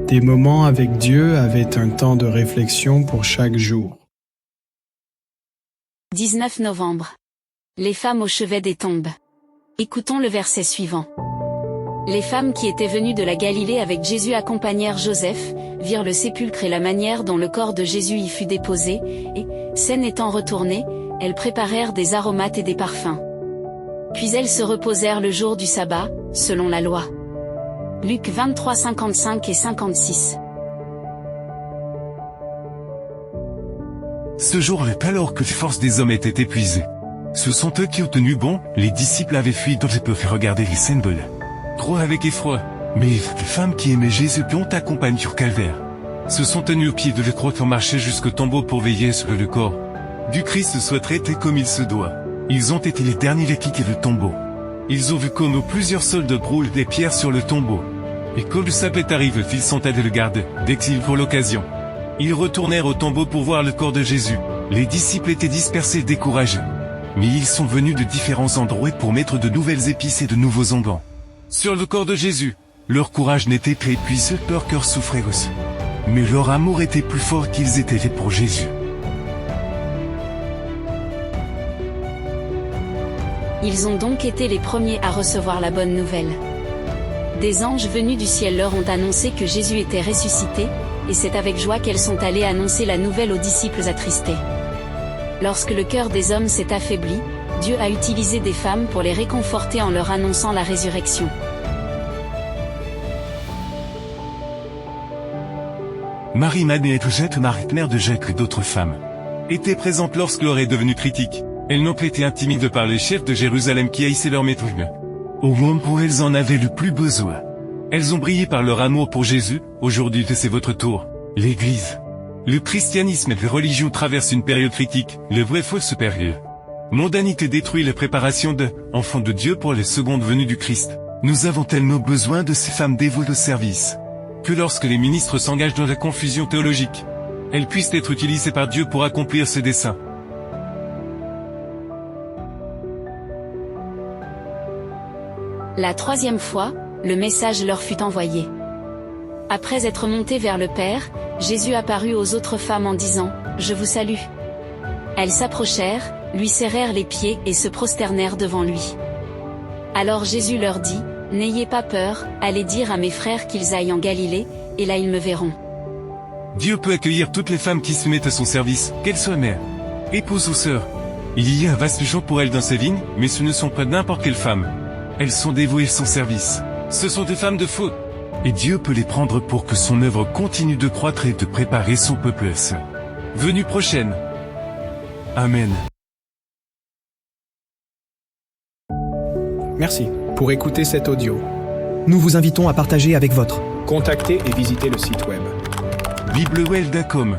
Des moments avec Dieu avaient un temps de réflexion pour chaque jour. 19 novembre. Les femmes au chevet des tombes. Écoutons le verset suivant. Les femmes qui étaient venues de la Galilée avec Jésus accompagnèrent Joseph, virent le sépulcre et la manière dont le corps de Jésus y fut déposé, et, scène étant retournée, elles préparèrent des aromates et des parfums. Puis elles se reposèrent le jour du sabbat, selon la loi. Luc 23, 55 et 56. Ce jour-là, alors que les forces des hommes étaient épuisées, ce sont eux qui ont tenu bon. Les disciples avaient fui dont ils peuvent regarder les scènes de la croix avec effroi. Mais les femmes qui aimaient Jésus qui ont accompagné sur Calvaire se sont tenues au pied de la croix pour marcher jusqu'au tombeau pour veiller sur le corps du Christ soit traité comme il se doit. Ils ont été les derniers à quitter le tombeau. Ils ont vu comme plusieurs soldats brûlent des pierres sur le tombeau. Et quand le sabbat arrive, ils sont allés le garder, d'exil pour l'occasion. Ils retournèrent au tombeau pour voir le corps de Jésus. Les disciples étaient dispersés et découragés. Mais ils sont venus de différents endroits pour mettre de nouvelles épices et de nouveaux onguents sur le corps de Jésus. Leur courage n'était pas épuisé, leur cœur souffrait aussi. Mais leur amour était plus fort qu'ils étaient faits pour Jésus. Ils ont donc été les premiers à recevoir la bonne nouvelle. Des anges venus du ciel leur ont annoncé que Jésus était ressuscité, et c'est avec joie qu'elles sont allées annoncer la nouvelle aux disciples attristés. Lorsque le cœur des hommes s'est affaibli, Dieu a utilisé des femmes pour les réconforter en leur annonçant la résurrection. Marie-Madeleine et Josette, Marie, mère de Jacques et d'autres femmes, étaient présentes lorsque l'heure est devenue critique. Elles n'ont pas été intimidées par les chefs de Jérusalem qui haïssaient leur maître. Au moment où elles en avaient le plus besoin, elles ont brillé par leur amour pour Jésus. Aujourd'hui, c'est votre tour. L'Église, le christianisme et les religions traversent une période critique, le vrai fausse période. Mondanité détruit la préparation de enfants de Dieu pour les secondes venues du Christ. Nous avons tellement besoin de ces femmes dévouées au service, que lorsque les ministres s'engagent dans la confusion théologique, elles puissent être utilisées par Dieu pour accomplir ses desseins. La troisième fois, le message leur fut envoyé. Après être monté vers le Père, Jésus apparut aux autres femmes en disant « Je vous salue ». Elles s'approchèrent, lui serrèrent les pieds et se prosternèrent devant lui. Alors Jésus leur dit « N'ayez pas peur, allez dire à mes frères qu'ils aillent en Galilée, et là ils me verront. » Dieu peut accueillir toutes les femmes qui se mettent à son service, qu'elles soient mères, épouses ou sœurs. Il y a un vaste champ pour elles dans sa vigne, mais ce ne sont pas n'importe quelles femmes. Elles sont dévouées à son service. Ce sont des femmes de feu. Et Dieu peut les prendre pour que son œuvre continue de croître et de préparer son peuple à sa venue prochaine. Amen. Merci pour écouter cet audio. Nous vous invitons à partager avec votre. Contactez et visitez le site web. biblewell.com